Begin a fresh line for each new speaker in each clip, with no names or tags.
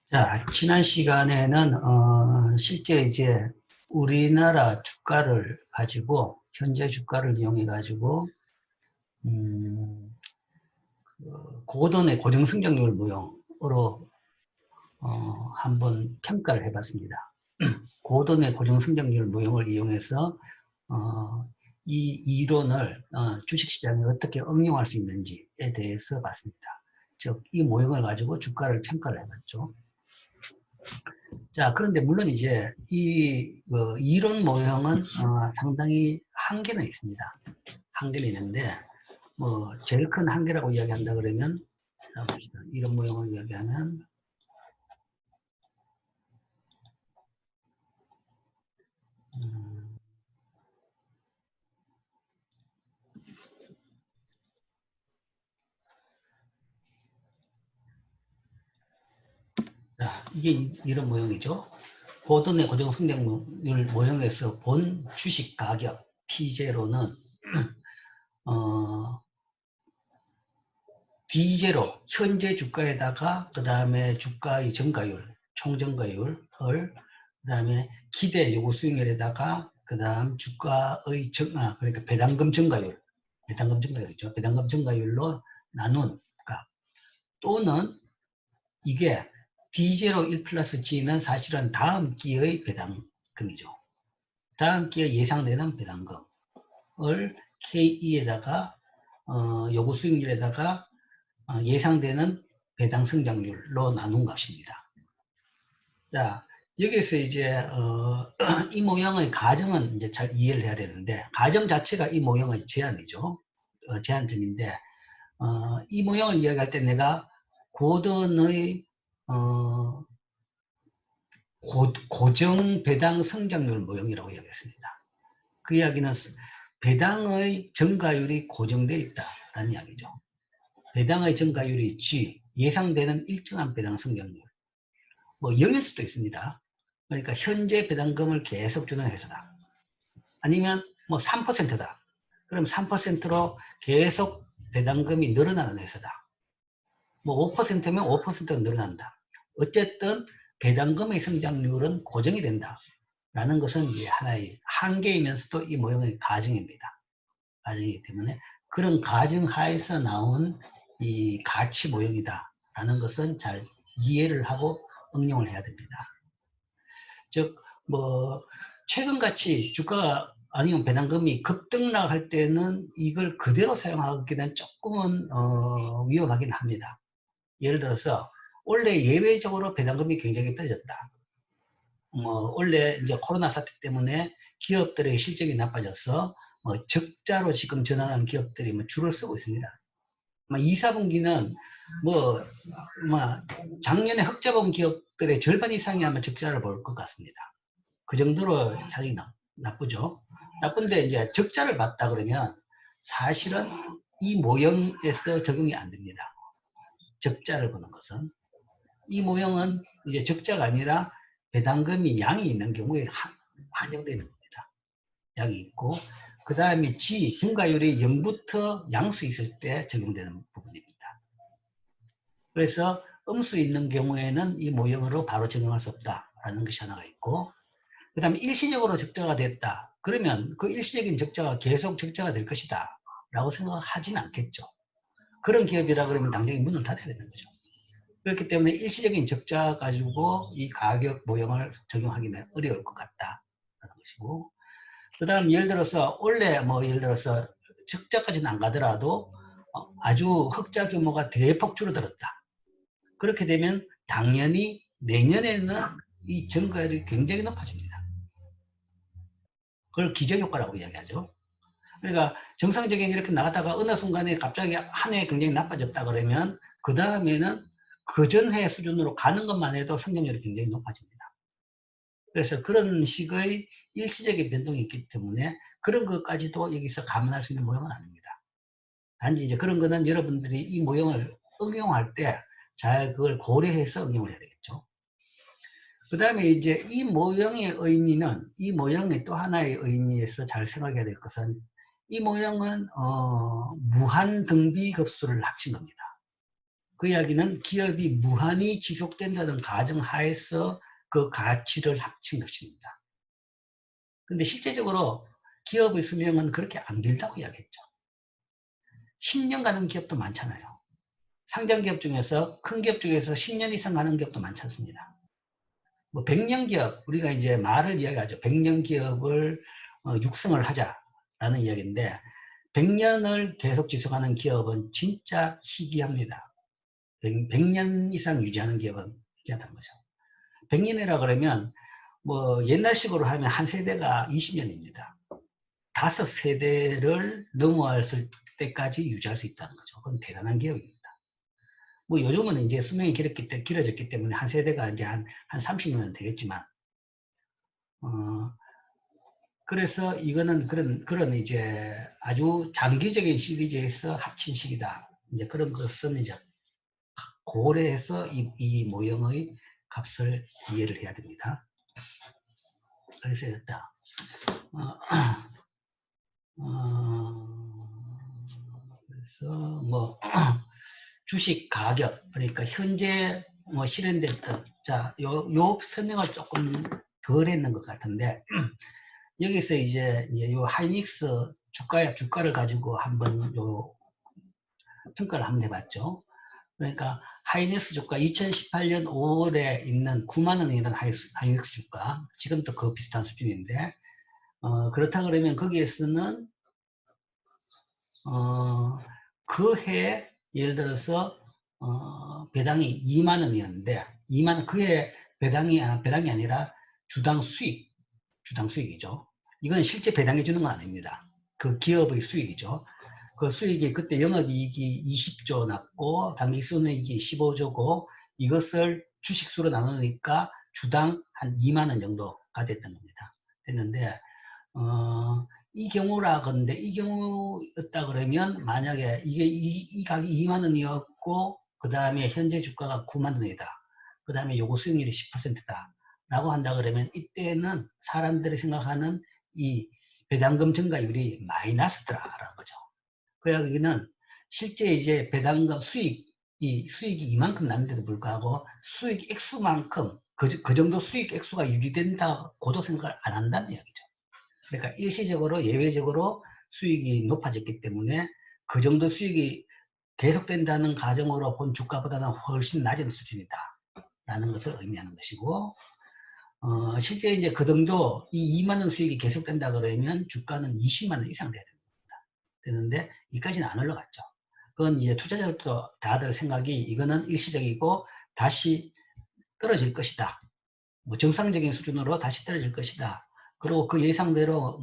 자, 지난 시간에는 실제 이제 우리나라 주가를 가지고 현재 주가를 이용해 가지고 음, 고돈의 고정승장률 모형으로 한번 평가를 해봤습니다. 고돈의 고정승장률 모형을 이용해서 이 이론을 주식시장에 어떻게 응용할 수 있는지에 대해서 봤습니다. 즉, 이 모형을 가지고 주가를 평가를 해봤죠. 자, 그런데 물론 이제 이 이론 모형은 상당히 한계는 있습니다. 한계는 있는데 제일 큰 한계라고 이야기한다 그러면, 자, 봅시다. 이론 모형을 이야기하면 자, 이게 이런 모형이죠. 고돈의 고정승장률 모형에서 본 주식 가격 P0는 D0 현재 주가에다가 그 다음에 주가의 정가율, 총정가율을 그 다음에 기대 요구 수익률에다가 그 다음 주가의 그러니까 배당금 정가율이죠. 배당금 정가율로 나눈 값. 또는 이게 D0 1 플러스 G는 사실은 다음 기의 배당금이죠. 다음 기에 예상되는 배당금을 KE에다가 요구 수익률에다가 예상되는 배당 성장률로 나눈 값입니다. 자, 여기서 이제 이 모형의 가정은 이제 잘 이해를 해야 되는데, 가정 자체가 이 모형의 제한이죠. 제한점인데, 이 모형을 이야기할 때 내가 고던의 고정 배당 성장률 모형이라고 이야기했습니다. 그 이야기는 배당의 정가율이 고정되어 있다라는 이야기죠. 배당의 정가율이 G, 예상되는 일정한 배당 성장률. 뭐 0일 수도 있습니다. 그러니까 현재 배당금을 계속 주는 회사다. 아니면 뭐 3%다. 그럼 3%로 계속 배당금이 늘어나는 회사다. 뭐 5%면 5%로 늘어난다. 어쨌든 배당금의 성장률은 고정이 된다. 라는 것은 이제 하나의 한계이면서도 이 모형의 가정입니다. 가정이기 때문에 그런 가정 하에서 나온 이 가치 모형이다. 라는 것은 잘 이해를 하고 응용을 해야 됩니다. 즉, 최근같이 주가가 아니면 배당금이 급등락할 때는 이걸 그대로 사용하기는 조금은 위험하긴 합니다. 예를 들어서 원래 예외적으로 배당금이 굉장히 떨어졌다. 원래 이제 코로나 사태 때문에 기업들의 실적이 나빠져서 적자로 지금 전환한 기업들이 줄을 서고 있습니다. 2, 4분기는 작년에 흑자 본 기업들의 절반 이상이 아마 적자를 볼 것 같습니다. 그 정도로 사정이 나쁘죠. 나쁜데 이제 적자를 봤다 그러면 사실은 이 모형에서 적용이 안 됩니다. 적자를 보는 것은. 이 모형은 이제 적자가 아니라 배당금이 양이 있는 경우에 한정되는 겁니다. 양이 있고, 그 다음에 G, 중가율이 0부터 양수 있을 때 적용되는 부분입니다. 그래서 음수 있는 경우에는 이 모형으로 바로 적용할 수 없다라는 것이 하나가 있고, 그 다음에 일시적으로 적자가 됐다. 그러면 그 일시적인 적자가 계속 적자가 될 것이다. 라고 생각하지는 않겠죠. 그런 기업이라 그러면 당장에 문을 닫아야 되는 거죠. 그렇기 때문에 일시적인 적자 가지고 이 가격 모형을 적용하기는 어려울 것 같다라는 것이고, 그 다음 예를 들어서 원래 예를 들어서 적자까지는 안 가더라도 아주 흑자 규모가 대폭 줄어들었다. 그렇게 되면 당연히 내년에는 이 정가율이 굉장히 높아집니다. 그걸 기저효과라고 이야기하죠. 그러니까 정상적인 이렇게 나갔다가 어느 순간에 갑자기 한 해 굉장히 나빠졌다 그러면 그 다음에는 그 전해 수준으로 가는 것만 해도 성장률이 굉장히 높아집니다. 그래서 그런 식의 일시적인 변동이 있기 때문에 그런 것까지도 여기서 감안할 수 있는 모형은 아닙니다. 단지 이제 그런 거는 여러분들이 이 모형을 응용할 때 잘 그걸 고려해서 응용을 해야 되겠죠. 그 다음에 이제 이 모형의 의미는, 이 모형의 또 하나의 의미에서 잘 생각해야 될 것은, 이 모형은 무한 등비 급수를 합친 겁니다. 그 이야기는 기업이 무한히 지속된다는 가정하에서 그 가치를 합친 것입니다. 근데 실제적으로 기업의 수명은 그렇게 안 길다고 이야기했죠. 10년 가는 기업도 많잖아요. 상장기업 중에서 큰 기업 중에서 10년 이상 가는 기업도 많지 않습니다. 뭐 100년 기업, 우리가 이제 말을 이야기하죠. 100년 기업을 육성을 하자라는 이야기인데 100년을 계속 지속하는 기업은 진짜 희귀합니다. 100년 이상 유지하는 기업은 희귀하다는 거죠. 100년이라 그러면 뭐 옛날식으로 하면 한 세대가 20년입니다. 5세대를 넘어왔을 때까지 유지할 수 있다는 거죠. 그건 대단한 기업입니다. 뭐 요즘은 이제 수명이 길어졌기 때문에 한 세대가 이제 한 30년은 되겠지만, 그래서 이거는 그런 이제 아주 장기적인 시리즈에서 합친 식이다. 이제 그런 것은 이제 고려해서 이 모형의 값을 이해를 해야 됩니다. 그래서 이랬다. 그래서 뭐 주식 가격, 그러니까 현재 뭐 실현됐던, 자, 요 설명을 조금 덜 했는 것 같은데, 여기서 이제 요 하이닉스 주가를 가지고 한번 요 평가를 한번 해봤죠. 그러니까 하이닉스 주가 2018년 5월에 있는 9만 원이라는 하이닉스 주가, 지금도 그 비슷한 수준인데, 그렇다 그러면 거기에서는 그 해 예를 들어서 배당이 2만 원이었는데 2만 원, 그해 배당이 아니라 주당 수익이죠. 이건 실제 배당해 주는 건 아닙니다. 그 기업의 수익이죠. 그 수익이 그때 영업이익이 20조 났고 당기순이익이 15조고 이것을 주식수로 나누니까 주당 한 2만 원 정도가 됐던 겁니다. 됐는데 이 경우라건데 이 경우였다 그러면 만약에 이게 이 가격이 2만 원이었고 그 다음에 현재 주가가 9만 원이다. 그 다음에 요거 수익률이 10%다. 라고 한다 그러면 이때는 사람들이 생각하는 이 배당금 증가율이 마이너스더라라는 거죠. 그 이야기는 실제 이제 배당금 수익이 이만큼 났는데도 불구하고 수익 액수만큼 그 정도 수익 액수가 유지된다고도 생각을 안 한다는 이야기죠. 그러니까 일시적으로 예외적으로 수익이 높아졌기 때문에 그 정도 수익이 계속된다는 가정으로 본 주가보다는 훨씬 낮은 수준이다 라는 것을 의미하는 것이고, 실제 이제 그 정도 이 2만 원 수익이 계속된다 그러면 주가는 20만 원 이상 돼야 됩니다. 되는데 이까지는 안 올라갔죠. 그건 이제 투자자들도 다들 생각이 이거는 일시적이고 다시 떨어질 것이다. 뭐 정상적인 수준으로 다시 떨어질 것이다. 그리고 그 예상대로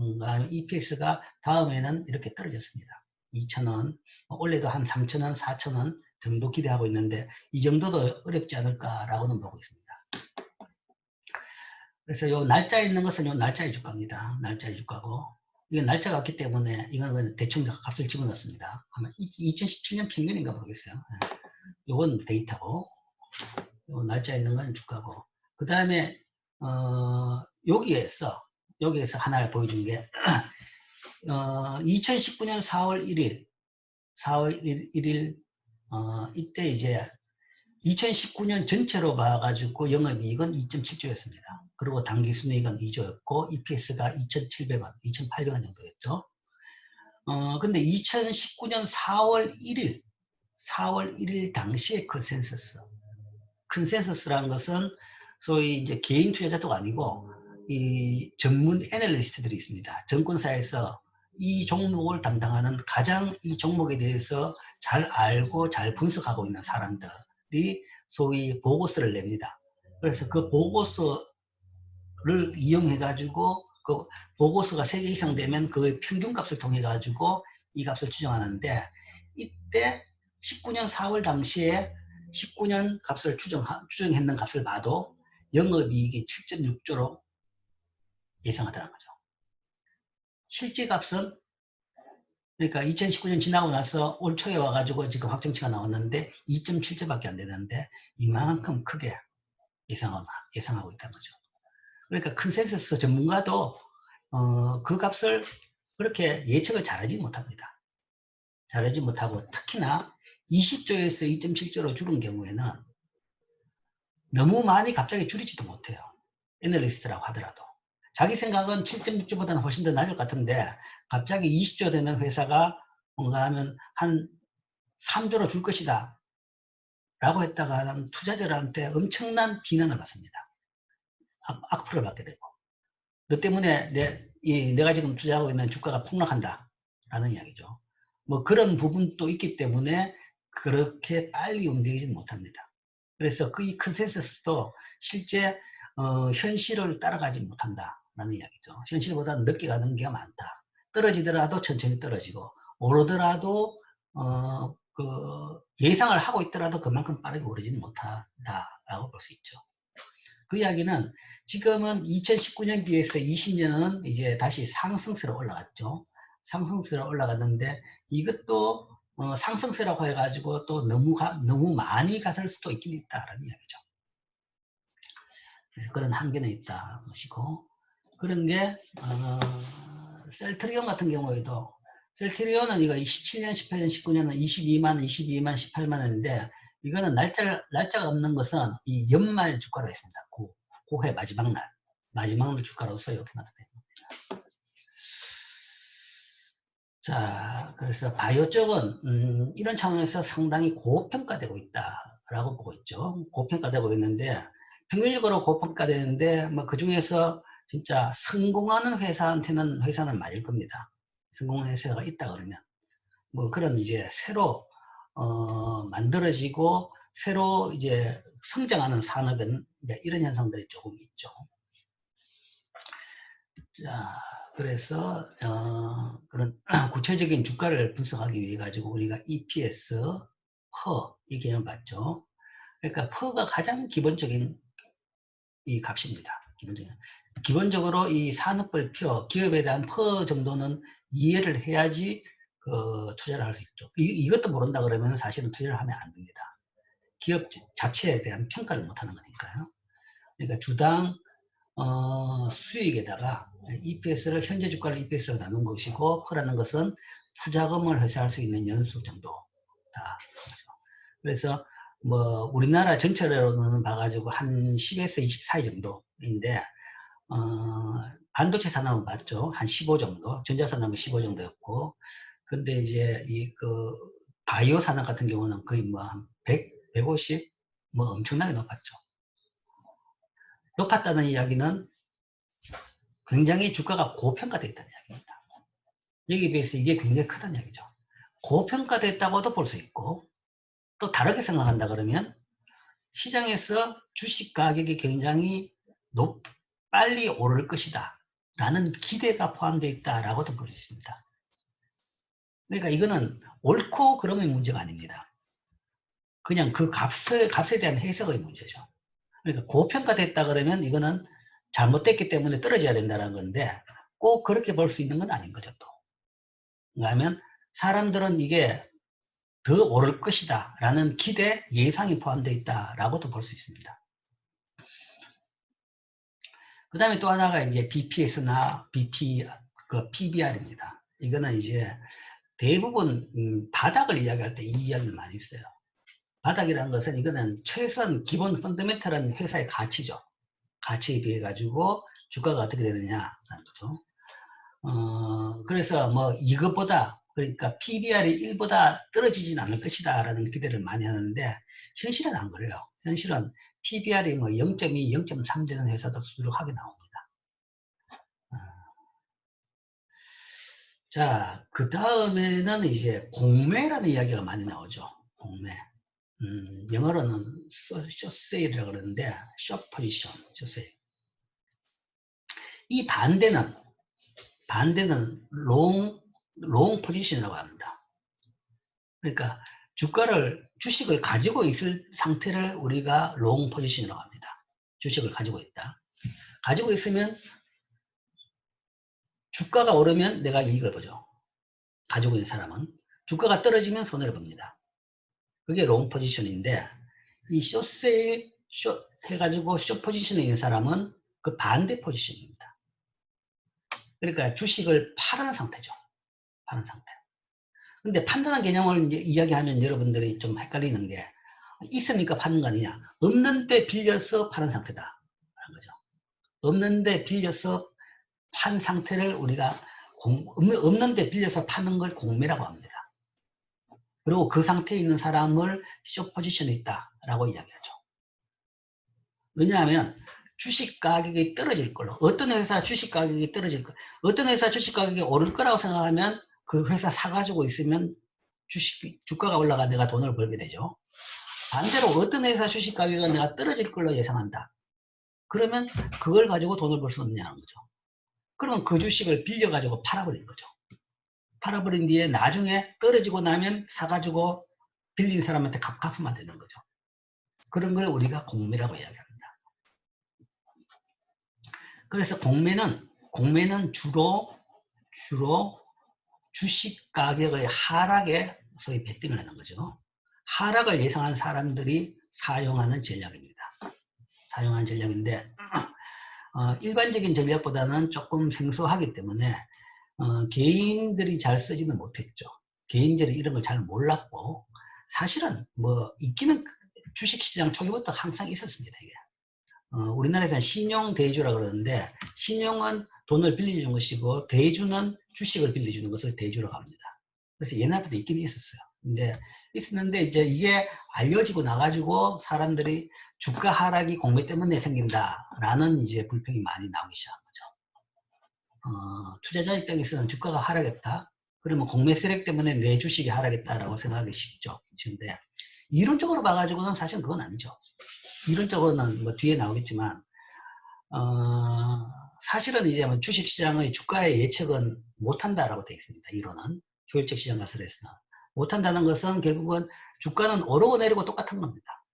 EPS가 다음에는 이렇게 떨어졌습니다. 2,000원, 올해도 한 3,000원, 4,000원 정도 기대하고 있는데 이 정도도 어렵지 않을까라고는 보고 있습니다. 그래서 요 날짜 있는 것은 요 날짜의 주가입니다. 날짜의 주가고 이게 날짜가 없기 때문에 이거는 대충 값을 집어넣습니다. 아마 2017년 평균인가 모르겠어요. 요건 데이터고 요 날짜 있는 건 주가고 그 다음에 여기에서 하나를 보여준 게 2019년 4월 1일 이때 이제 2019년 전체로 봐가지고 영업이익은 2.7조였습니다. 그리고 당기순이익은 2조였고 EPS가 2,700원, 2,800원 정도였죠. 근데 2019년 4월 1일 당시의 컨센서스라는 것은 소위 이제 개인 투자자도 아니고 이 전문 애널리스트들이 있습니다. 증권사에서 이 종목을 담당하는 가장 이 종목에 대해서 잘 알고 잘 분석하고 있는 사람들이 소위 보고서를 냅니다. 그래서 그 보고서를 이용해 가지고 그 보고서가 3개 이상 되면 그 평균값을 통해 가지고 이 값을 추정하는데 이때 19년 4월 당시에 19년 값을 추정했는 값을 봐도 영업이익이 7.6조로 예상하더라는 거죠. 실제 값은 그러니까 2019년 지나고 나서 올 초에 와가지고 지금 확정치가 나왔는데 2.7조밖에 안 되는데 이만큼 크게 예상하고 있다는 거죠. 그러니까 컨센서스 전문가도 그 값을 그렇게 예측을 잘하지 못합니다. 잘하지 못하고 특히나 20조에서 2.7조로 줄은 경우에는 너무 많이 갑자기 줄이지도 못해요. 애널리스트라고 하더라도. 자기 생각은 7.6조보다는 훨씬 더 낮을 것 같은데 갑자기 20조 되는 회사가 뭔가 하면 한 3조로 줄 것이다 라고 했다가 투자자들한테 엄청난 비난을 받습니다. 악플을 받게 되고 너 때문에 내가 지금 투자하고 있는 주가가 폭락한다 라는 이야기죠. 뭐 그런 부분도 있기 때문에 그렇게 빨리 움직이지는 못합니다. 그래서 그 이 컨센서스도 실제 현실을 따라가지 못한다라는 이야기죠. 현실보다 늦게 가는 게 많다. 떨어지더라도 천천히 떨어지고 오르더라도 그 예상을 하고 있더라도 그만큼 빠르게 오르지는 못한다라고 볼 수 있죠. 그 이야기는 지금은 2019년 비해서 20년은 이제 다시 상승세로 올라갔죠. 상승세로 올라갔는데 이것도 상승세라고 해가지고 또 너무 많이 갔을 수도 있긴 있다라는 이야기죠. 그래서 그런 한계는 있다 것이고 그런 게 셀트리온 같은 경우에도 셀트리온은 이거 17년, 18년, 19년은 22만, 18만원인데 이거는 날짜가 없는 것은 이 연말 주가로 했습니다. 고해 마지막 날 주가로서 이렇게 나타내는 겁니다. 자, 그래서 바이오 쪽은 이런 차원에서 상당히 고평가되고 있다라고 보고 있죠. 고평가되고 있는데 평균적으로 고평가되는데 뭐 그 중에서 진짜 성공하는 회사는 맞을 겁니다. 성공하는 회사가 있다 그러면 뭐 그런 이제 새로 만들어지고 새로 이제 성장하는 산업은 이제 이런 현상들이 조금 있죠. 자, 그래서 그런 구체적인 주가를 분석하기 위해 가지고 우리가 EPS, 퍼 이 개념을 봤죠. 그러니까 퍼가 가장 기본적인 이 값입니다. 기본적으로 이 산업별표 기업에 대한 퍼 정도는 이해를 해야지 투자를 할 수 있죠. 이것도 모른다 그러면 사실은 투자를 하면 안 됩니다. 기업 자체에 대한 평가를 못하는 거니까요. 그러니까 주당 수익에다가 EPS를 현재 주가를 EPS로 나눈 것이고 퍼라는 것은 투자금을 회수할 수 있는 연수 정도다. 그래서 뭐 우리나라 전체로는 봐가지고 한 10에서 20 사이 정도인데 반도체 산업은 맞죠. 한 15 정도, 전자산업은 15 정도였고 근데 이제 바이오 산업 같은 경우는 거의 뭐 한 100, 150 뭐 엄청나게 높았죠. 높았다는 이야기는 굉장히 주가가 고평가되어 있다는 이야기입니다. 여기에 비해서 이게 굉장히 크다는 이야기죠. 고평가됐다고도 볼 수 있고 또 다르게 생각한다 그러면 시장에서 주식 가격이 굉장히 빨리 오를 것이다 라는 기대가 포함되어 있다라고도 볼 수 있습니다. 그러니까 이거는 옳고 그름의 문제가 아닙니다. 그냥 그 값에 대한 해석의 문제죠. 그러니까 고평가됐다 그러면 이거는 잘못됐기 때문에 떨어져야 된다는 건데 꼭 그렇게 볼 수 있는 건 아닌 거죠. 또 왜냐하면 사람들은 이게 더 오를 것이다 라는 기대 예상이 포함되어 있다라고도 볼 수 있습니다. 그 다음에 또 하나가 이제 BPS나 PBR입니다. 이거는 이제 대부분 바닥을 이야기할 때 이 이야기를 많이 써요. 바닥이라는 것은 이거는 최소한 기본 펀더멘털한 회사의 가치죠. 가치에 비해 가지고 주가가 어떻게 되느냐라는 거죠. 그래서 뭐 이것보다 그러니까 PBR이 1보다 떨어지진 않을 것이다 라는 기대를 많이 하는데 현실은 안 그래요. 현실은 PBR이 뭐 0.2, 0.3 되는 회사도 수두룩하게 나옵니다. 자, 그 다음에는 이제 공매라는 이야기가 많이 나오죠. 공매. 영어로는 숏세일이라고 그러는데 숏 포지션, 숏세일. 이 반대는 롱 포지션이라고 합니다. 그러니까 주식을 가지고 있을 상태를 우리가 롱 포지션이라고 합니다. 주식을 가지고 있다. 가지고 있으면 주가가 오르면 내가 이익을 보죠. 가지고 있는 사람은. 주가가 떨어지면 손해를 봅니다. 그게 롱 포지션인데 이 숏세일 해가지고 숏 포지션에 있는 사람은 그 반대 포지션입니다. 그러니까 주식을 파는 상태죠. 파는 상태. 근데 판단한 개념을 이제 이야기하면 여러분들이 좀 헷갈리는 게 있으니까 파는 거 아니냐. 없는데 빌려서 파는 상태다. 라는 거죠. 없는데 빌려서 판 상태를 우리가 없는데 빌려서 파는 걸 공매라고 합니다. 그리고 그 상태에 있는 사람을 숏포지션에 있다라고 이야기하죠. 왜냐하면 주식 가격이 떨어질 걸로, 어떤 회사 주식 가격이 떨어질 거, 어떤 회사 주식 가격이 오를 거라고 생각하면 그 회사 사가지고 있으면 주가가 올라가 내가 돈을 벌게 되죠. 반대로 어떤 회사 주식 가격은 내가 떨어질 걸로 예상한다. 그러면 그걸 가지고 돈을 벌 수 없냐는 거죠. 그러면 그 주식을 빌려가지고 팔아버린 거죠. 팔아버린 뒤에 나중에 떨어지고 나면 사가지고 빌린 사람한테 갚으면 되는 거죠. 그런 걸 우리가 공매라고 이야기합니다. 그래서 공매는 주로 주식 가격의 하락에 소위 베팅을 하는 거죠. 하락을 예상한 사람들이 사용하는 전략입니다. 사용하는 전략인데 일반적인 전략보다는 조금 생소하기 때문에 개인들이 잘 쓰지는 못했죠. 개인들이 이런 걸 잘 몰랐고 사실은 뭐 있기는 주식시장 초기부터 항상 있었습니다. 이게. 우리나라에서는 신용대주라고 그러는데 신용은 돈을 빌려주는 것이고 대주는 주식을 빌려주는 것을 대주라고 합니다. 그래서 옛날부터 있긴 있었어요. 근데 있었는데 이제 이게 알려지고 나가지고 사람들이 주가 하락이 공매 때문에 생긴다라는 이제 불평이 많이 나오기 시작한 거죠. 투자자 입장에서는 주가가 하락했다. 그러면 공매 세력 때문에 내 주식이 하락했다라고 생각하기 쉽죠. 근데 이론적으로 봐가지고는 사실 그건 아니죠. 이론적으로는 뭐 뒤에 나오겠지만 사실은 이제 주식시장의 주가의 예측은 못한다라고 되어 있습니다. 이론은 효율적 시장 가설에서는 못한다는 것은 결국은 주가는 오르고 내리고 똑같은 겁니다.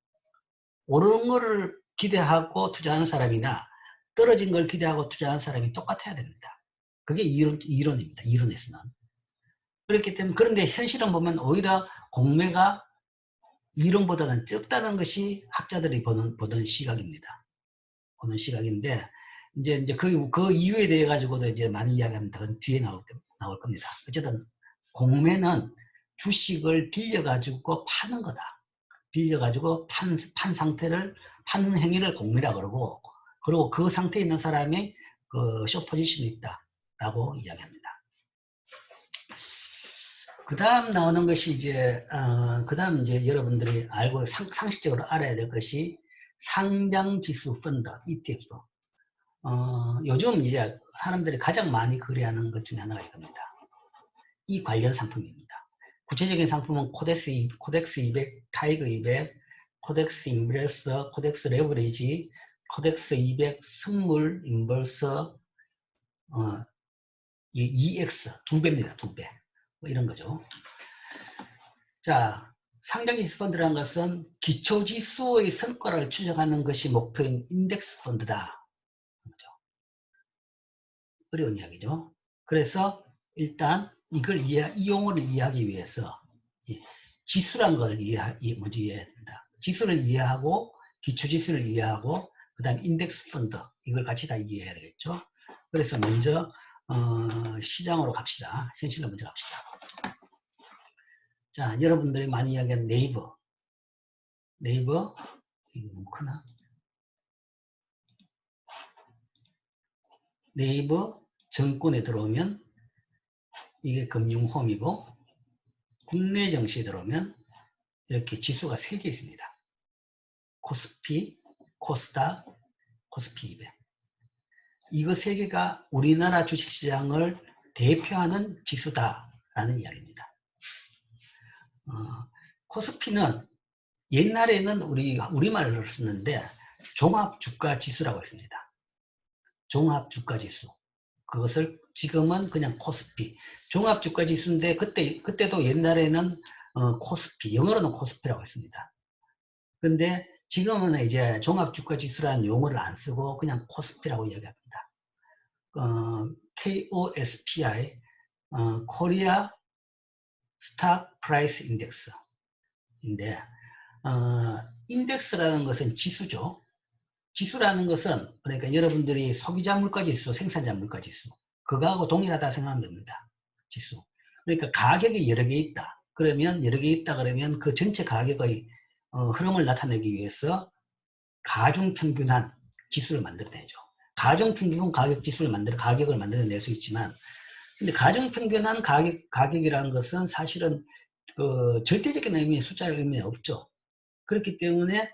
오르는 거를 기대하고 투자하는 사람이나 떨어진 걸 기대하고 투자하는 사람이 똑같아야 됩니다. 그게 이론입니다. 이론에서는. 그렇기 때문에 그런데 현실은 보면 오히려 공매가 이론보다는 적다는 것이 학자들이 보던 시각입니다. 보는 시각인데 이제 그 이유에 대해 가지고도 이제 많이 이야기합니다. 그건 뒤에 나올 겁니다. 어쨌든 공매는 주식을 빌려 가지고 파는 거다. 빌려 가지고 판 상태를 파는 행위를 공매라 그러고 그리고 그 상태에 있는 사람이 그 숏포지션이 있다라고 이야기합니다. 그 다음 나오는 것이 이제 그 다음 이제 여러분들이 알고 상식적으로 알아야 될 것이 상장지수 펀드 ETF. 요즘 이제 사람들이 가장 많이 거래하는 것 중에 하나가 이겁니다. 이 관련 상품입니다. 구체적인 상품은 코덱스 200, 타이거 200, 코덱스 인버서, 코덱스 레버리지, 코덱스 200 선물 인버서, EX 2배입니다. 2배. 뭐 이런 거죠. 자, 상장지수 펀드라는 것은 기초지수의 성과를 추적하는 것이 목표인 인덱스 펀드다. 어려운 이야기죠. 그래서 일단 이 용어를 이해하기 위해서 지수란 걸 먼저 이해해야 된다. 지수를 이해하고 기초지수를 이해하고 그 다음 인덱스 펀드 이걸 같이 다 이해해야 되겠죠. 그래서 먼저 시장으로 갑시다. 현실로 먼저 갑시다. 자, 여러분들이 많이 이야기하는 네이버 이거 너무 크나? 네이버 정권에 들어오면 이게 금융홈이고 국내 정시에 들어오면 이렇게 지수가 3개 있습니다. 코스피, 코스닥, 코스피 200. 이거 3개가 우리나라 주식시장을 대표하는 지수다라는 이야기입니다. 코스피는 옛날에는 우리말로 썼는데 종합주가지수라고 했습니다. 종합주가지수. 그것을 지금은 그냥 코스피. 종합주가지수인데 그때도 옛날에는 코스피, 영어로는 코스피라고 했습니다. 근데 지금은 이제 종합주가지수라는 용어를 안 쓰고 그냥 코스피라고 이야기합니다. KOSPI, 코리아 스탁 프라이스 인덱스인데 인덱스라는 것은 지수죠. 지수라는 것은 그러니까 여러분들이 소비자 물가지수, 생산자 물가지수 그거하고 동일하다 생각하면 됩니다. 지수. 그러니까 가격이 여러 개 있다. 그러면 여러 개 있다 그러면 그 전체 가격의 흐름을 나타내기 위해서 가중평균한 지수를 만들어내죠. 가중평균 가격 지수를 가격을 만들어낼 수 있지만, 근데 가중평균한 가격이라는 것은 사실은 그 절대적인 의미의 숫자의 의미는 없죠. 그렇기 때문에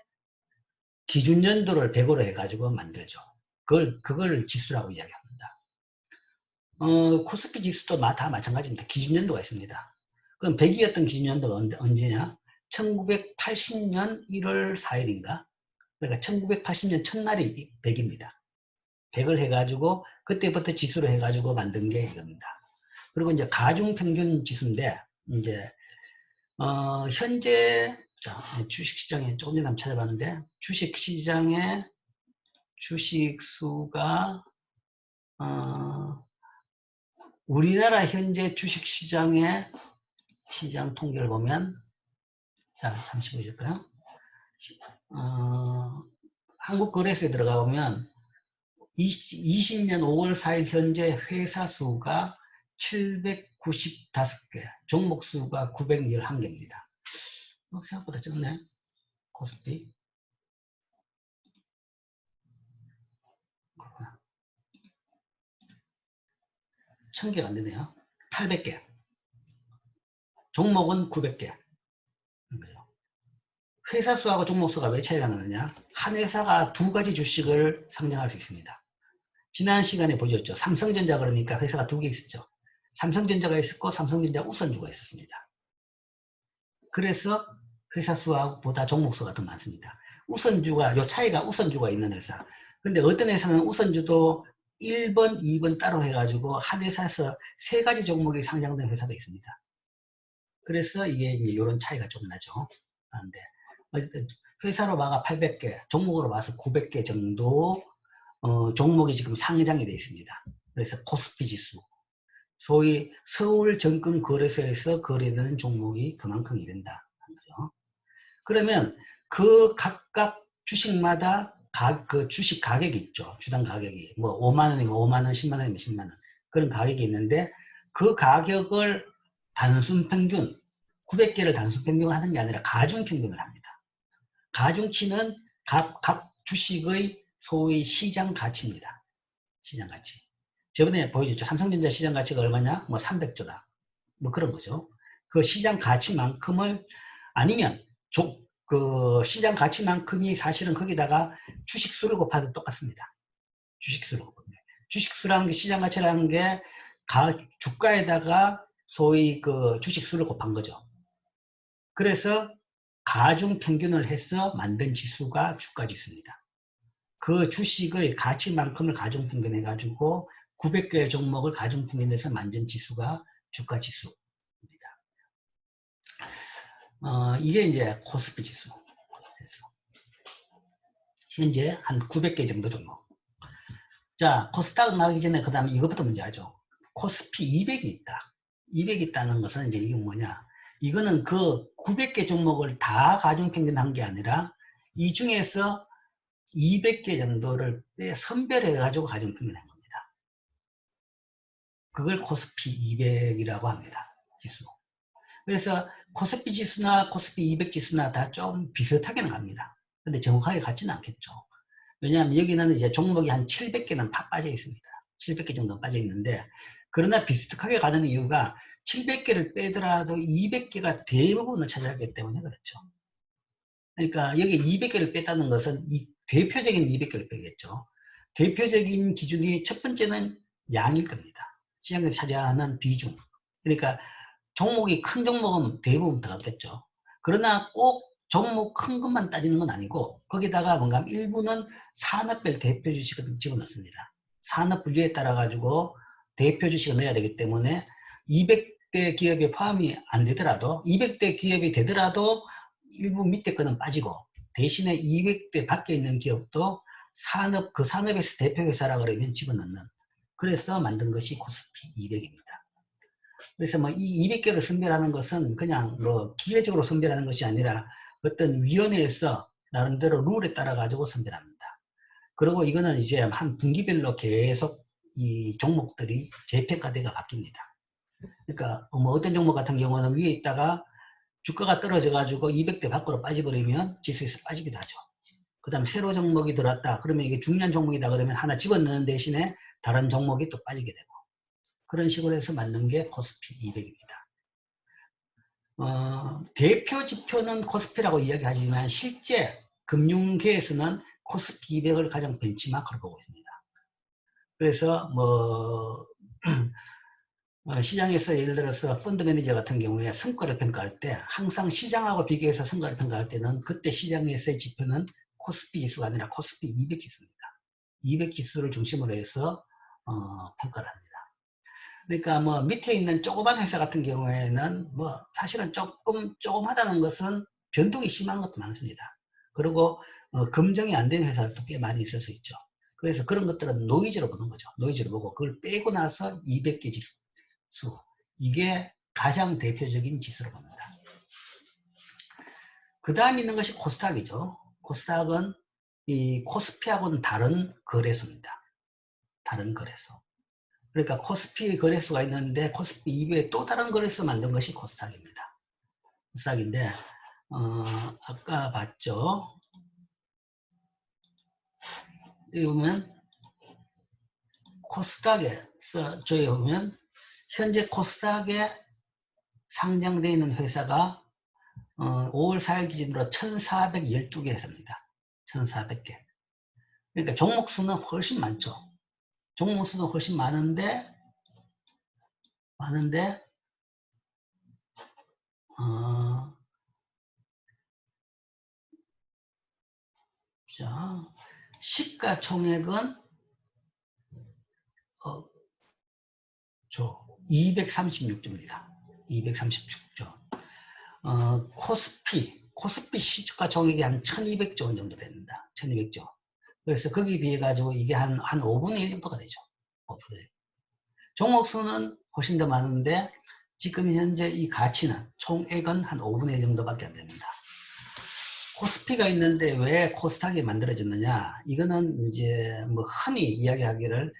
기준 연도를 100으로 해가지고 만들죠. 그걸 지수라고 이야기합니다. 코스피 지수도 다 마찬가지입니다. 기준 연도가 있습니다. 그럼 100이었던 기준 연도가 언제냐? 1980년 1월 4일인가? 그러니까 1980년 첫날이 100입니다. 100을 해가지고 그때부터 지수로 해가지고 만든 게 이겁니다. 그리고 이제 가중평균 지수인데, 이제 현재 주식시장에 조금 전에 찾아봤는데, 주식시장에 주식수가 우리나라 현재 주식시장의 시장 통계를 보면, 자 잠시 보실까요? 한국거래소에 들어가 보면 20년 5월 4일 현재 회사 수가 795개, 종목 수가 911개입니다. 생각보다 적네. 코스피. 1000개가 안 되네요. 800개. 종목은 900개. 회사 수하고 종목 수가 왜 차이가 나느냐? 한 회사가 두 가지 주식을 상장할 수 있습니다. 지난 시간에 보셨죠? 삼성전자 그러니까 회사가 두 개 있었죠. 삼성전자가 있었고 삼성전자 우선주가 있었습니다. 그래서 회사 수보다 종목 수가 더 많습니다. 우선주가, 요 차이가 우선주가 있는 회사. 근데 어떤 회사는 우선주도 1번, 2번 따로 해가지고 한 회사에서 세 가지 종목이 상장된 회사도 있습니다. 그래서 이게 이제 이런 차이가 좀 나죠. 그런데 어쨌든 회사로 봐가 800개, 종목으로 봐서 900개 정도 종목이 지금 상장이 되어 있습니다. 그래서 코스피 지수, 소위 서울증권거래소에서 거래되는 종목이 그만큼이 된다. 그러면 그 각각 주식마다 그 주식 가격이 있죠. 주당 가격이 뭐 5만원이면 5만원, 10만원이면 10만원 그런 가격이 있는데, 그 가격을 단순 평균 900개를 단순 평균하는 게 아니라 가중 평균을 합니다. 가중치는 각 주식의 소위 시장 가치입니다. 시장 가치. 저번에 보여줬죠. 삼성전자 시장 가치가 얼마냐? 뭐 300조다. 뭐 그런 거죠. 그 시장 가치만큼을, 아니면 그 시장 가치만큼이 사실은 거기다가 주식수를 곱하도 똑같습니다. 주식수를 곱합니다. 주식수라는 게, 시장 가치라는 게 주가에다가 소위 그 주식수를 곱한 거죠. 그래서 가중 평균을 해서 만든 지수가 주가지수입니다. 그 주식의 가치만큼을 가중 평균해 가지고 900개의 종목을 가중 평균해서 만든 지수가 주가지수입니다. 이게 이제 코스피 지수. 현재 한 900개 정도 종목. 자, 코스닥 나오기 전에 그 다음에 이것부터 먼저 하죠. 코스피 200이 있다. 200이 있다는 것은 이제 이게 뭐냐? 이거는 그 900개 종목을 다 가중평균한 게 아니라 이 중에서 200개 정도를 선별해 가지고 가중평균한 겁니다. 그걸 코스피 200이라고 합니다. 지수. 그래서 코스피 지수나 코스피 200 지수나 다 좀 비슷하게는 갑니다. 근데 정확하게 같지는 않겠죠. 왜냐하면 여기는 이제 종목이 한 700개는 빠져 있습니다. 700개 정도 빠져 있는데, 그러나 비슷하게 가는 이유가 700개를 빼더라도 200개가 대부분을 차지하기 때문에 그렇죠. 그러니까 여기 200개를 뺐다는 것은 이 대표적인 200개를 빼겠죠. 대표적인 기준이 첫 번째는 양일 겁니다. 시장에서 차지하는 비중. 그러니까 종목이 큰 종목은 대부분 들어갔겠죠. 그러나 꼭 종목 큰 것만 따지는 건 아니고, 거기다가 뭔가 일부는 산업별 대표 주식을 집어넣습니다. 산업 분류에 따라 가지고 대표 주식을 넣어야 되기 때문에 200대 기업이 포함이 안 되더라도, 200대 기업이 되더라도 일부 밑에 거는 빠지고, 대신에 200대 밖에 있는 기업도 그 산업에서 대표 회사라 그러면 집어넣는, 그래서 만든 것이 코스피 200입니다. 그래서 뭐 이 200개를 선별하는 것은 그냥 뭐 기계적으로 선별하는 것이 아니라 어떤 위원회에서 나름대로 룰에 따라 가지고 선별합니다. 그리고 이거는 이제 한 분기별로 계속 이 종목들이 재평가대가 바뀝니다. 그러니까 뭐 어떤 종목 같은 경우는 위에 있다가 주가가 떨어져 가지고 200대 밖으로 빠져버리면 지수에서 빠지기도 하죠. 그 다음에 새로 종목이 들어왔다 그러면 이게 중요한 종목이다 그러면 하나 집어넣는 대신에 다른 종목이 또 빠지게 되고, 그런 식으로 해서 만든 게 코스피 200입니다. 대표 지표는 코스피라고 이야기하지만 실제 금융계에서는 코스피 200을 가장 벤치마크로 보고 있습니다. 그래서 시장에서 예를 들어서 펀드 매니저 같은 경우에 성과를 평가할 때 항상 시장하고 비교해서 성과를 평가할 때는 그때 시장에서의 지표는 코스피 지수가 아니라 코스피 200 지수입니다. 200 지수를 중심으로 해서 평가를 합니다. 그러니까 뭐 밑에 있는 조그만 회사 같은 경우에는 뭐 사실은 조그마다는 것은 변동이 심한 것도 많습니다. 그리고 검증이 안 된 회사도 꽤 많이 있을 수 있죠. 그래서 그런 것들은 노이즈로 보는 거죠. 노이즈로 보고 그걸 빼고 나서 200개 지수, 이게 가장 대표적인 지수로 봅니다. 그 다음 있는 것이 코스닥이죠. 코스닥은 이 코스피하고는 다른 거래소입니다. 다른 거래소. 그러니까 코스피 거래소가 있는데 코스피 이외에 또 다른 거래소 만든 것이 코스닥입니다. 코스닥인데 아까 봤죠. 여기 보면 코스닥에서 저희 보면 현재 코스닥에 상장되어 있는 회사가 5월 4일 기준으로 1412개 회사입니다. 1400개. 그러니까 종목 수는 훨씬 많죠. 종목 수는 훨씬 많은데 자, 시가총액은 236조입니다. 236조. 코스피 시가총액이 한 1200조 원 정도 됩니다. 1200조. 그래서 거기에 비해 가지고 이게 한 5분의 1 정도가 되죠. 5분의 1. 종목 수는 훨씬 더 많은데 지금 현재 이 가치는 총액은 한 5분의 1 정도밖에 안 됩니다. 코스피가 있는데 왜 코스닥이 만들어졌느냐? 이거는 이제 뭐 흔히 이야기하기를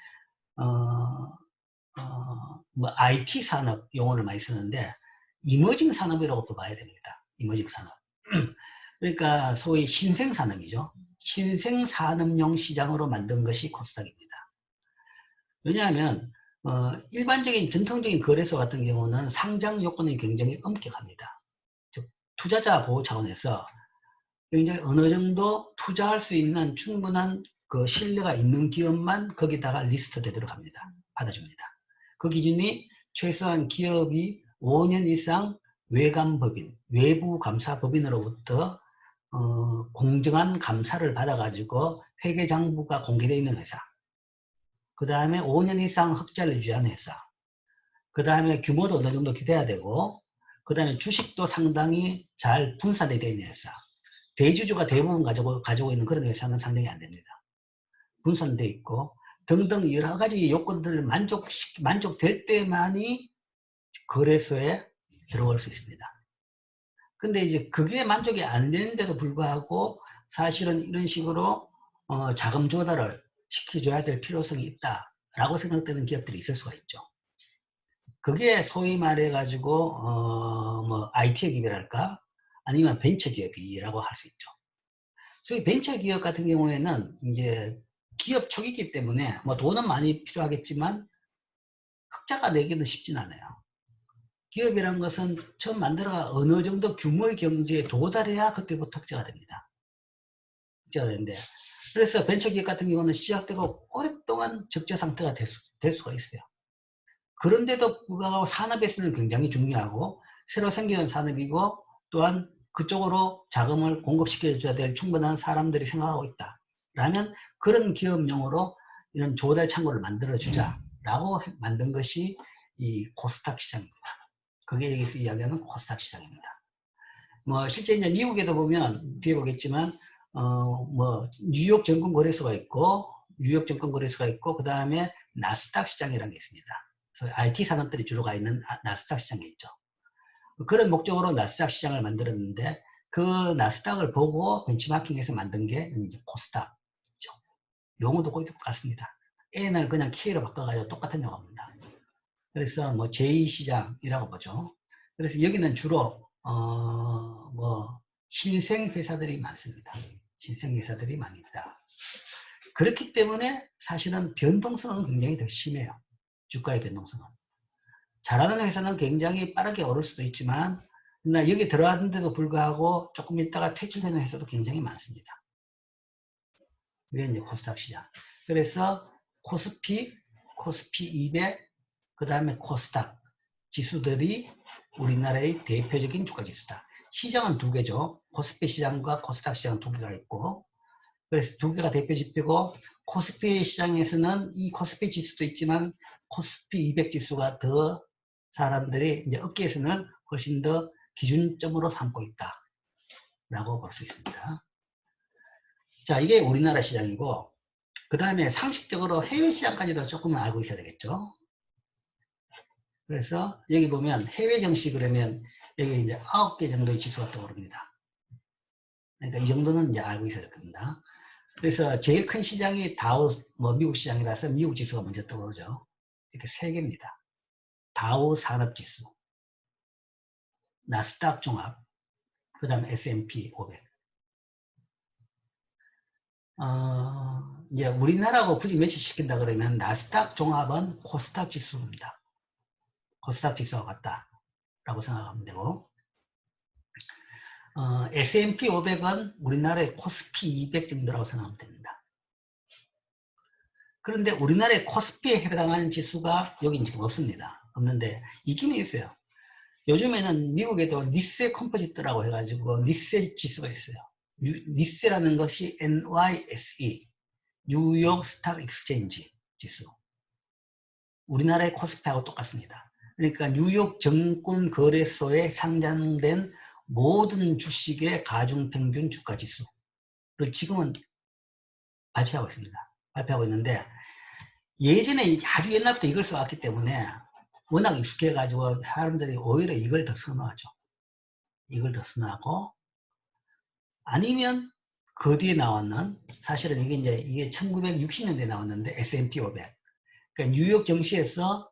뭐 IT 산업 용어를 많이 쓰는데 이머징 산업이라고 또 봐야 됩니다. 이머징 산업. 그러니까 소위 신생 산업이죠. 신생 산업용 시장으로 만든 것이 코스닥입니다. 왜냐하면 일반적인 전통적인 거래소 같은 경우는 상장 요건이 굉장히 엄격합니다. 즉 투자자 보호 차원에서 굉장히 어느 정도 투자할 수 있는 충분한 그 신뢰가 있는 기업만 거기다가 리스트 되도록 합니다. 받아줍니다. 그 기준이 최소한 기업이 5년 이상 외감법인, 외부 감사법인으로부터 공정한 감사를 받아가지고 회계장부가 공개되어 있는 회사, 그 다음에 5년 이상 흑자를 유지하는 회사, 그 다음에 규모도 어느 정도 돼야 되고, 그 다음에 주식도 상당히 잘 분산되어 있는 회사, 대주주가 대부분 가지고 있는 그런 회사는 상당히 안 됩니다. 분산되어 있고 등등 여러 가지 요건들을 만족될 때만이 거래소에 들어올 수 있습니다. 근데 이제 그게 만족이 안 되는데도 불구하고 사실은 이런 식으로 자금 조달을 시켜줘야 될 필요성이 있다라고 생각되는 기업들이 있을 수가 있죠. 그게 소위 말해가지고 뭐 IT 기업이랄까 아니면 벤처 기업이라고 할 수 있죠. 소위 벤처 기업 같은 경우에는 이제 기업 초기이기 때문에 뭐 돈은 많이 필요하겠지만 흑자가 내기는 쉽진 않아요. 기업이라는 것은 처음 만들어가 어느 정도 규모의 경제에 도달해야 그때부터 흑자가 됩니다. 흑자가 되는데, 그래서 벤처기업 같은 경우는 시작되고 오랫동안 적자 상태가 될 수가 있어요. 그런데도 불구하고 산업에서는 굉장히 중요하고 새로 생기는 산업이고 또한 그쪽으로 자금을 공급시켜줘야 될 충분한 사람들이 생각하고 있다. 라면 그런 기업용으로 이런 조달 창구를 만들어주자라고 만든 것이 이 코스닥 시장입니다. 그게 여기서 이야기하는 코스닥 시장입니다. 뭐 실제 이제 미국에도 보면 뒤에 보겠지만 뭐 뉴욕 증권거래소가 있고 그 다음에 나스닥 시장이라는 게 있습니다. 그래서 IT 산업들이 주로 가 있는 나스닥 시장이 있죠. 그런 목적으로 나스닥 시장을 만들었는데 그 나스닥을 보고 벤치마킹해서 만든 게 이제 코스닥이죠. 용어도 거의 똑같습니다. N을 그냥 K로 바꿔가지고 똑같은 용어입니다. 그래서 뭐 제2시장이라고 보죠. 그래서 여기는 주로 뭐 신생 회사들이 많습니다. 신생 회사들이 많이 있다. 그렇기 때문에 사실은 변동성은 굉장히 더 심해요. 주가의 변동성은. 잘하는 회사는 굉장히 빠르게 오를 수도 있지만 그러나 여기 들어왔는데도 불구하고 조금 있다가 퇴출되는 회사도 굉장히 많습니다. 이게 이제 코스닥 시장. 그래서 코스피 200, 그 다음에 코스닥 지수들이 우리나라의 대표적인 주가 지수다. 시장은 두 개죠. 코스피 시장과 코스닥 시장 두 개가 있고, 그래서 두 개가 대표 지표고, 코스피 시장에서는 이 코스피 지수도 있지만 코스피 200 지수가 더 사람들이 이제 업계에서는 훨씬 더 기준점으로 삼고 있다라고 볼 수 있습니다. 자, 이게 우리나라 시장이고, 그 다음에 상식적으로 해외 시장까지도 조금 알고 있어야 되겠죠. 그래서 여기 보면 해외 증시 그러면 여기 이제 9개 정도의 지수가 떠오릅니다. 그러니까 이 정도는 이제 알고 있어야 될 겁니다. 그래서 제일 큰 시장이 다우, 미국 시장이라서 미국 지수가 먼저 떠오르죠. 이렇게 3개입니다. 다우 산업지수, 나스닥 종합, 그 다음에 S&P 500. 이제 우리나라하고 굳이 매치시킨다 그러면 나스닥 종합은 코스닥 지수입니다. 코스닥 지수와 같다라고 생각하면 되고, S&P 500은 우리나라의 코스피 200 정도라고 생각하면 됩니다. 그런데 우리나라의 코스피에 해당하는 지수가 여기 지금 없습니다. 없는데 있기는 있어요. 요즘에는 미국에도 니세 컴포지트라고 해가지고 니세 지수가 있어요. 니세라는 것이 NYSE, 뉴욕 스탁 익스체인지 지수. 우리나라의 코스피하고 똑같습니다. 그러니까 뉴욕 증권거래소에 상장된 모든 주식의 가중평균 주가지수를 지금은 발표하고 있습니다. 발표하고 있는데 예전에 아주 옛날부터 이걸 써왔기 때문에 워낙 익숙해가지고 사람들이 오히려 이걸 더 선호하죠. 이걸 더 선호하고 아니면 그 뒤에 나왔는 사실은 이게 1960년대에 나왔는데 S&P 500. 그러니까 뉴욕 증시에서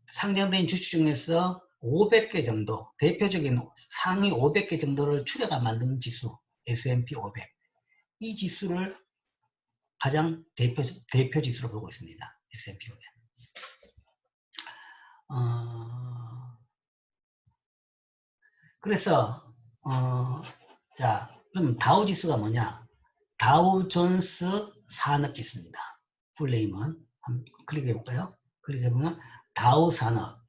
상장된 주식 중에서 500개 정도, 대표적인 상위 500개 정도를 추려가 만든 지수, S&P 500. 이 지수를 가장 대표 지수로 보고 있습니다. S&P 500. 그래서, 자, 그럼 다우 지수가 뭐냐? 다우 존스 산업 지수입니다. 풀네임은. 한번 클릭해 볼까요? 클릭해 보면 다우 산업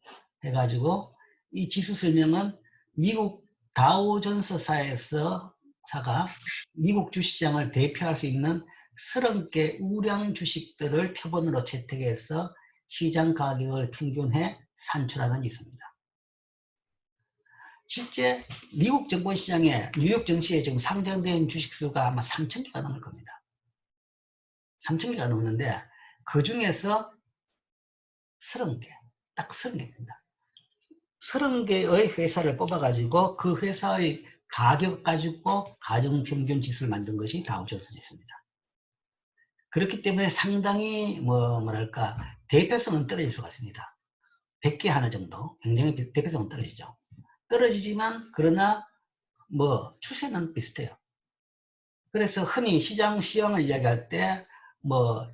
해가지고 이 지수 설명은 미국 다우존스사에서 사가 미국 주시장을 대표할 수 있는 30개 우량 주식들을 표본으로 채택해서 시장 가격을 평균해 산출하는 지수입니다. 실제 미국 증권시장에 뉴욕 증시에 지금 상장된 주식수가 아마 3,000개가 넘을 겁니다. 3,000개가 넘는데 그 중에서 30개, 딱 30개입니다. 30개의 회사를 뽑아가지고 그 회사의 가격 가지고 가정평균 지수를 만든 것이 다우존스 지수입니다. 그렇기 때문에 상당히 뭐랄까 대표성은 떨어질 수가 있습니다. 100개 하나 정도 굉장히 대표성은 떨어지죠. 떨어지지만 그러나 추세는 비슷해요. 그래서 흔히 시장 시황을 이야기할 때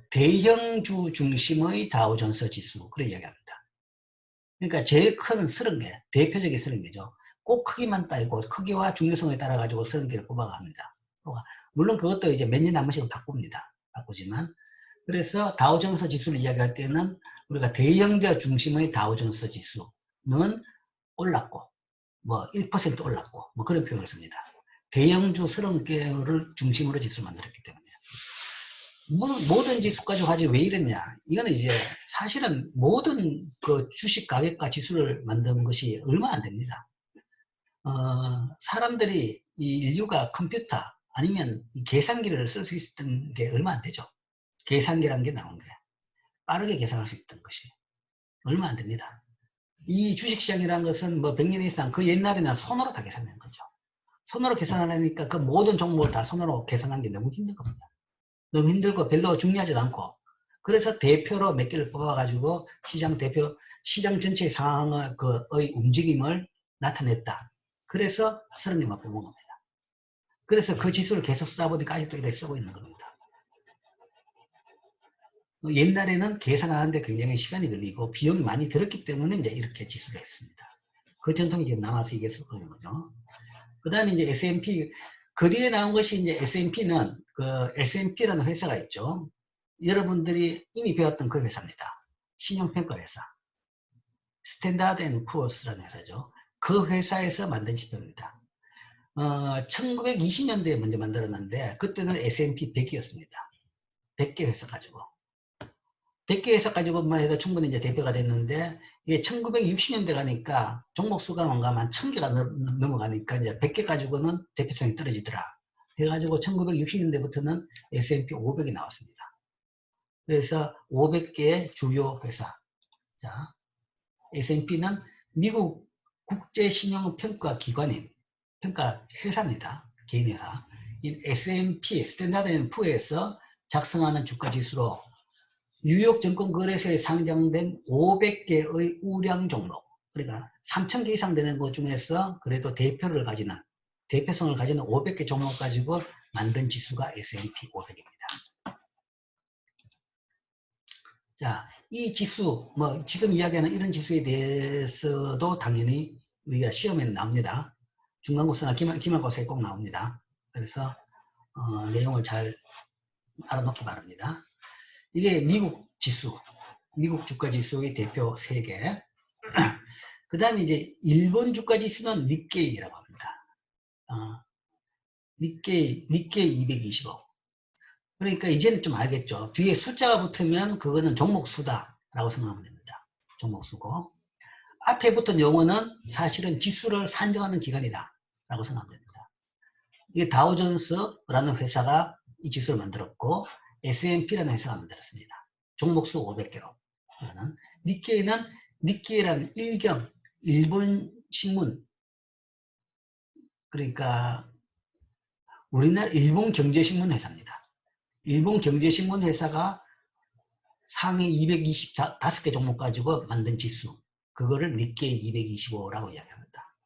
대형주 중심의 다우존스 지수 그렇게 이야기합니다. 그러니까 제일 큰 30개, 대표적인 30개죠. 꼭 크기만 따지고 크기와 중요성에 따라 가지고 30개를 뽑아갑니다. 물론 그것도 이제 몇 년에 한 번씩은 바꾸지만 그래서 다우존스 지수를 이야기할 때는 우리가 대형주 중심의 다우존스 지수는 올랐고 1% 올랐고 그런 표현을 씁니다. 대형주 30개를 중심으로 지수를 만들었기 때문에 모든 지수까지 하지 왜 이랬냐? 이거는 이제 사실은 모든 그 주식 가격과 지수를 만든 것이 얼마 안 됩니다. 사람들이 이 인류가 컴퓨터 아니면 이 계산기를 쓸 수 있었던 게 얼마 안 되죠. 계산기라는 게 나온 게 빠르게 계산할 수 있던 것이 얼마 안 됩니다. 이 주식시장이라는 것은 100년 이상 그 옛날에는 손으로 다 계산된 거죠. 손으로 계산하니까 그 모든 종목을 다 손으로 계산한 게 너무 힘든 겁니다. 너무 힘들고 별로 중요하지도 않고 그래서 대표로 몇 개를 뽑아가지고 시장 대표, 시장 전체의 상황의 그의 움직임을 나타냈다. 그래서 30개만 뽑은 겁니다. 그래서 그 지수를 계속 쓰다 보니까 아직도 이렇게 쓰고 있는 겁니다. 옛날에는 계산하는데 굉장히 시간이 걸리고 비용이 많이 들었기 때문에 이제 이렇게 지수를 했습니다. 그 전통이 지금 남아서 이게 쓰고 있는 거죠. 그 다음에 이제 S&P, 그 뒤에 나온 것이 이제 S&P는 그 S&P라는 회사가 있죠. 여러분들이 이미 배웠던 그 회사입니다. 신용평가 회사. 스탠다드 앤 푸어스라는 회사죠. 그 회사에서 만든 지표입니다. 1920년대에 먼저 만들었는데 그때는 S&P 100이었습니다. 100개 회사 가지고. 100개 회사 가지고만 해도 충분히 이제 대표가 됐는데 이게 1960년대 가니까 종목수가 뭔가 한 1000개가 넘어가니까 이제 100개 가지고는 대표성이 떨어지더라. 해가지고 1960년대부터는 S&P 500이 나왔습니다. 그래서 500개의 주요 회사. 자, S&P는 미국 국제신용평가기관인 평가 회사입니다. 개인 회사. 이 S&P 스탠다드 앤 푸어에서 작성하는 주가지수로 뉴욕 증권거래소에 상장된 500개의 우량 종목, 그러니까 3000개 이상 되는 것 중에서 그래도 대표성을 가지는 500개 종목 가지고 만든 지수가 S&P 500입니다. 자, 이 지수, 뭐 지금 이야기하는 이런 지수에 대해서도 당연히 우리가 시험에 나옵니다. 중간고사나 기말고사에 꼭 나옵니다. 그래서 내용을 잘 알아놓기 바랍니다. 이게 미국 지수, 미국 주가 지수의 대표 3개. 그 다음에 이제 일본 주가 지수는 니케이라고 합니다. 니케이 225. 그러니까 이제는 좀 알겠죠. 뒤에 숫자가 붙으면 그거는 종목수다라고 생각하면 됩니다. 종목수고. 앞에 붙은 용어는 사실은 지수를 산정하는 기관이다 라고 생각하면 됩니다. 이게 다우존스라는 회사가 이 지수를 만들었고 S&P라는 회사가 만들었습니다. 종목수 500개로. 니케이는 니케이라는 일본 신문, 그러니까 우리나라 일본 경제신문 회사입니다. 일본 경제신문 회사가 상위 225개 종목 가지고 만든 지수, 그거를 니케이 225라고 이야기합니다.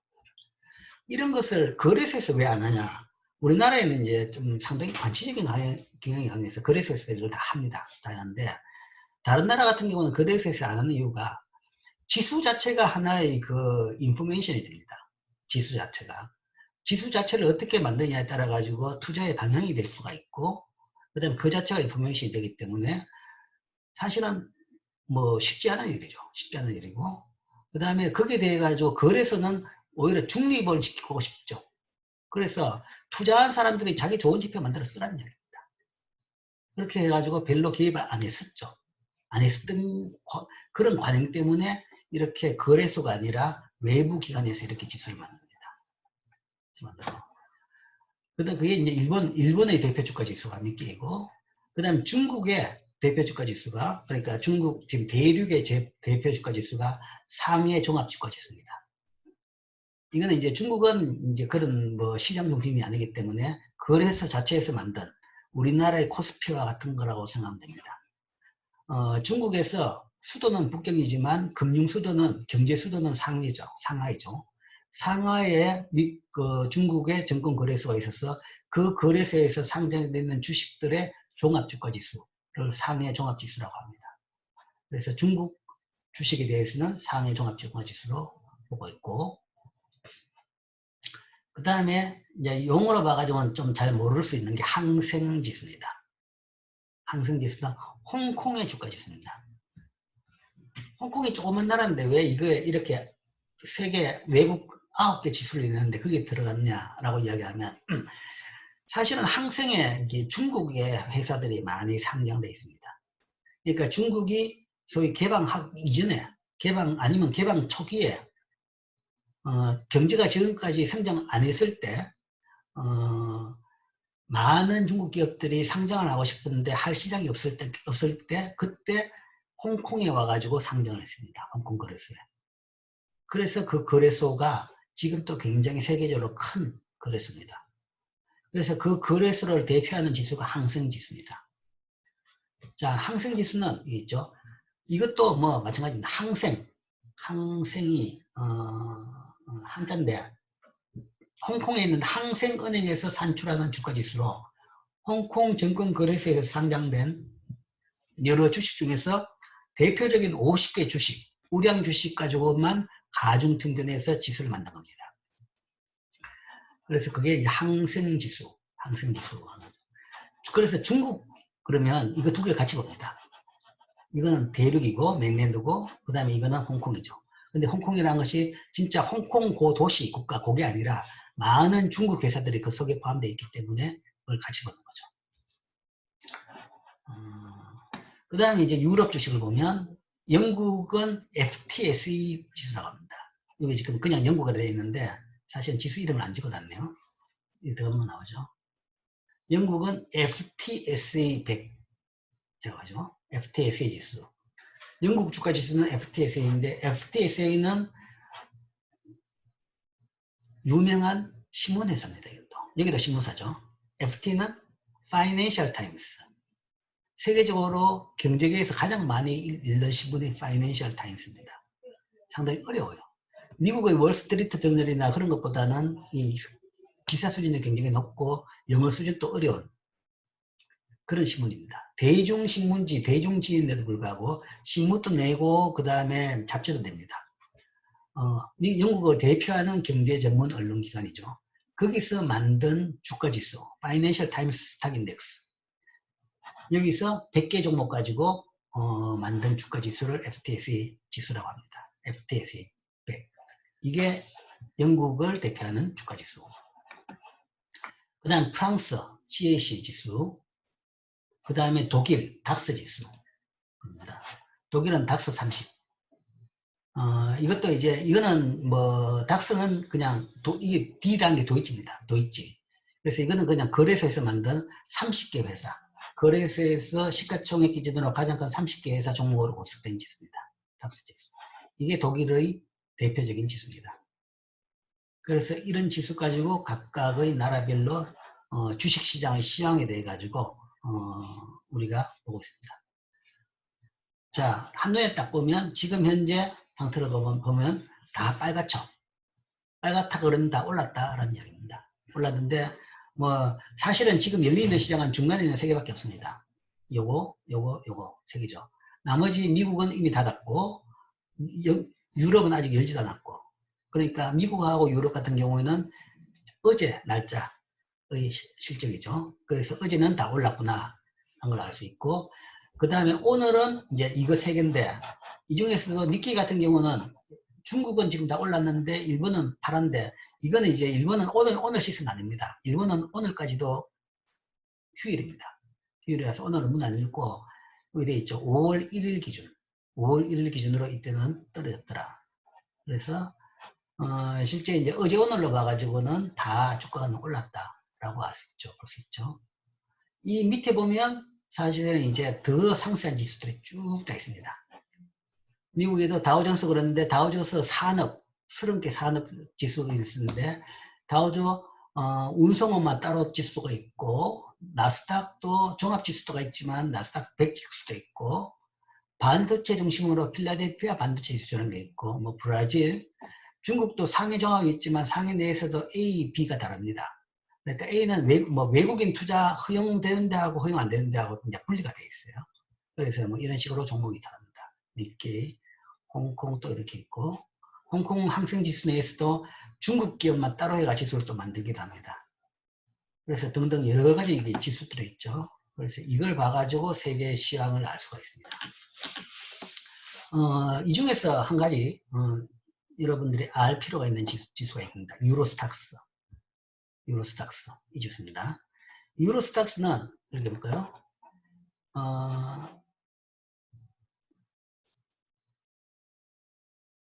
이런 것을 거래소에서 왜 안 하냐? 우리나라에는 이제 좀 상당히 관치적인 경향이 강해서 거래소에서 이걸 다 합니다. 다 하는데 다른 나라 같은 경우는 거래소에서 안 하는 이유가 지수 자체가 하나의 그 인포메이션이 됩니다. 지수 자체가. 지수 자체를 어떻게 만드냐에 따라 가지고 투자의 방향이 될 수가 있고, 그 다음에 그 자체가 인포메이션이 되기 때문에 사실은 뭐 쉽지 않은 일이죠. 쉽지 않은 일이고, 그 다음에 거기에 대해 가지고 거래소는 오히려 중립을 시키고 싶죠. 그래서 투자한 사람들이 자기 좋은 지표 만들어 쓰라는 얘기입니다. 그렇게 해가지고 별로 개입을 안 했었죠. 안 했었던 그런 관행 때문에 이렇게 거래소가 아니라 외부 기관에서 이렇게 지수를 만듭니다. 그다음 그게 이제 일본의 대표 주가 지수가 니케이고, 그다음 중국의 대표 주가 지수가, 그러니까 중국 지금 대륙의 대표 주가 지수가 상해 종합 주가 지수입니다. 이거는 이제 중국은 이제 그런 뭐 시장 중심이 아니기 때문에 거래소 자체에서 만든 우리나라의 코스피와 같은 거라고 생각하면 됩니다. 중국에서 수도는 북경이지만 금융 수도는, 경제 수도는 상하이죠. 상하이에 중국의 증권거래소가 있어서 그 거래소에서 상장되는 주식들의 종합주가지수를 상해 종합지수라고 합니다. 그래서 중국 주식에 대해서는 상해 종합주가지수로 보고 있고, 그 다음에 이제 용어로 봐가지고는 좀 잘 모를 수 있는 게 항생지수입니다. 항생지수는 홍콩의 주가지수입니다. 홍콩이 조그만 나라인데 왜 이거에 이렇게 세계 외국 9개 지수를 있는데 그게 들어갔냐라고 이야기하면 사실은 항생에 중국의 회사들이 많이 상장되어 있습니다. 그러니까 중국이 소위 개방하기 이전에, 개방 아니면 개방 초기에 경제가 지금까지 성장 안 했을 때 많은 중국 기업들이 상장을 하고 싶은데 할 시장이 없을 때 그때 홍콩에 와가지고 상장을 했습니다. 홍콩 거래소에. 그래서 그 거래소가 지금 또 굉장히 세계적으로 큰 거래소입니다. 그래서 그 거래소를 대표하는 지수가 항생지수입니다. 자, 항생지수는 여기 있죠. 이것도 뭐 마찬가지입니다. 항생이 한자인데 홍콩에 있는 항생은행에서 산출하는 주가지수로 홍콩 증권거래소에서 상장된 여러 주식 중에서 대표적인 50개 주식, 우량 주식 가지고만 가중평균해서 지수를 만든 겁니다. 그래서 그게 이제 항생지수. 그래서 중국 그러면 이거 두 개를 같이 봅니다. 이거는 대륙이고 맥랜드고 그 다음에 이거는 홍콩이죠. 근데 홍콩이라는 것이 진짜 홍콩 고도시 국가 그게 아니라 많은 중국 회사들이 그 속에 포함되어 있기 때문에 그걸 같이 보는 거죠. 그 다음에 이제 유럽 주식을 보면 영국은 FTSE 지수라고 합니다. 여기 지금 그냥 영국으로 되어 있는데 사실은 지수 이름을 안 적어놨네요. 이거 들어가면 나오죠. 영국은 FTSE 100이라고 하죠. FTSE 지수. 영국 주가 지수는 FTSA인데 FTSA는 유명한 신문회사입니다. 이것도. 여기도 신문사죠. FT는 Financial Times. 세계적으로 경제계에서 가장 많이 읽는 신문이 Financial Times입니다. 상당히 어려워요. 미국의 월스트리트 저널이나 그런 것보다는 이 기사 수준이 굉장히 높고 영어 수준도 어려운 그런 신문입니다. 대중신문지, 대중지인데도 불구하고 신문도 내고 그 다음에 잡지도 냅니다. 영국을 대표하는 경제 전문 언론기관이죠. 거기서 만든 주가지수, Financial Times Stock Index. 여기서 100개 종목 가지고 만든 주가지수를 FTSE 지수라고 합니다. FTSE 100. 이게 영국을 대표하는 주가지수. 그 다음 프랑스 CAC 지수. 그 다음에 독일 닥스 지수입니다. 독일은 닥스 30. 이것도 이제 이거는 뭐 닥스는 그냥 이게 D라는 게 도이치입니다. 도이치. 그래서 이거는 그냥 거래소에서 만든 30개 회사. 거래소에서 시가총액 기준으로 가장 큰 30개 회사 종목으로 고석된 지수입니다. 닥스 지수. 이게 독일의 대표적인 지수입니다. 그래서 이런 지수 가지고 각각의 나라별로 주식시장의 시황에 대해 가지고 우리가 보고 있습니다. 자, 한눈에 딱 보면 지금 현재 상태로 보면 다 빨갛죠. 빨갛다 그러면 다 올랐다라는 이야기입니다. 올랐는데 뭐 사실은 지금 열리는 시장은 중간에 있는 3개밖에 없습니다. 요거 세 개죠. 나머지 미국은 이미 닫았고 유럽은 아직 열지도 않았고 그러니까 미국하고 유럽 같은 경우에는 어제 날짜의 실적이죠. 그래서 어제는 다 올랐구나 하는 걸 알 수 있고 그 다음에 오늘은 이제 이거 3개인데 이 중에서도 니케이 같은 경우는 중국은 지금 다 올랐는데 일본은 파란데 이거는 이제 일본은 오늘 시즌 아닙니다. 일본은 오늘까지도 휴일입니다. 휴일이라서 오늘은 문 안 열고 여기 되어 있죠. 5월 1일 기준 5월 1일 기준으로 이때는 떨어졌더라. 그래서 실제 이제 어제 오늘로 봐가지고는 다 주가가 올랐다라고 알 수 있죠. 볼 수 있죠. 이 밑에 보면 사실은 이제 더 상세한 지수들이 쭉 다 있습니다. 미국에도 다우존스 그러는데 다우존스 산업 30개 산업 지수가 있는데 다우존 운송업만 따로 지수가 있고 나스닥도 종합지수가 있지만 나스닥 100 지수도 있고 반도체 중심으로 필라델피아 반도체 지수 저런 게 있고 뭐 브라질 중국도 상해 종합이 있지만 상해 내에서도 A, B가 다릅니다. 그러니까 A는 외국인 투자 허용되는 데하고 허용 안 되는 데하고 이제 분리가 되어 있어요. 그래서 뭐 이런 식으로 종목이 다릅니다. 니케이, 홍콩 또 이렇게 있고 홍콩 항생지수 내에서도 중국 기업만 따로 해가 지수를 또 만들기도 합니다. 그래서 등등 여러 가지 지수들이 있죠. 그래서 이걸 봐가지고 세계 시황을 알 수가 있습니다. 이 중에서 한 가지 여러분들이 알 필요가 있는 지수가 있습니다. 유로스탁스 이 지수입니다. 유로스탁스는 이렇게 볼까요?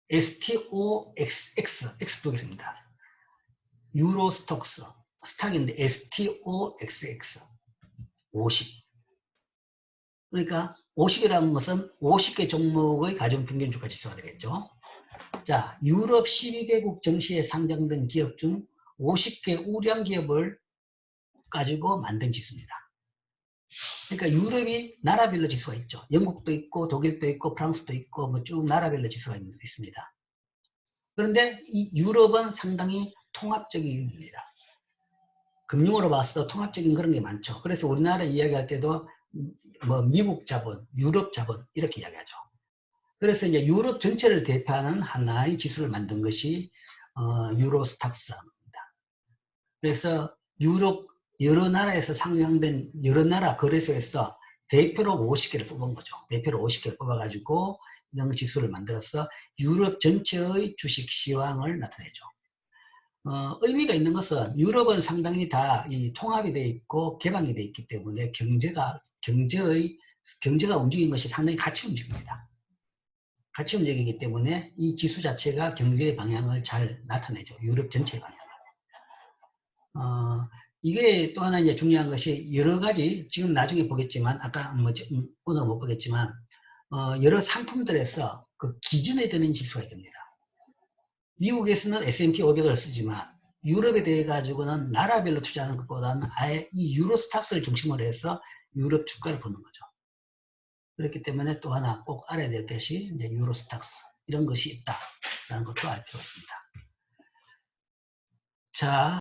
STOXX X도겠습니다. 유로스톡스 스탁인데 STOXX 50. 그러니까 50이라는 것은 50개 종목의 가중평균 주가 지수가 되겠죠. 자, 유럽 12개국 증시에 상장된 기업 중 50개 우량 기업을 가지고 만든 지수입니다. 그러니까 유럽이 나라별로 지수가 있죠. 영국도 있고 독일도 있고 프랑스도 있고 뭐 쭉 나라별로 지수가 있습니다. 그런데 이 유럽은 상당히 통합적입니다. 금융으로 봐서도 통합적인 그런 게 많죠. 그래서 우리나라 이야기할 때도 뭐 미국 자본, 유럽 자본 이렇게 이야기하죠. 그래서 이제 유럽 전체를 대표하는 하나의 지수를 만든 것이 유로스탁스입니다. 그래서 유럽 여러 나라에서 상장된 여러 나라 거래소에서 대표로 50개를 뽑은 거죠. 대표로 50개를 뽑아가지고 이런 지수를 만들어서 유럽 전체의 주식 시황을 나타내죠. 의미가 있는 것은 유럽은 상당히 다 이 통합이 되어 있고 개방이 되어 있기 때문에 경제가 움직인 것이 상당히 같이 움직입니다. 같이 움직이기 때문에 이 지수 자체가 경제의 방향을 잘 나타내죠. 유럽 전체의 방향을. 이게 또 하나 이제 중요한 것이 여러 가지, 지금 나중에 보겠지만, 아까 오늘 못 보겠지만, 여러 상품들에서 그 기준에 드는 지수가 됩니다. 미국에서는 S&P 500을 쓰지만, 유럽에 대해 가지고는 나라별로 투자하는 것보다는 아예 이 유로스탁스를 중심으로 해서 유럽 주가를 보는 거죠. 그렇기 때문에 또 하나 꼭 알아야 될 것이 이제 유로스탁스 이런 것이 있다라는 것도 알 필요가 있습니다. 자.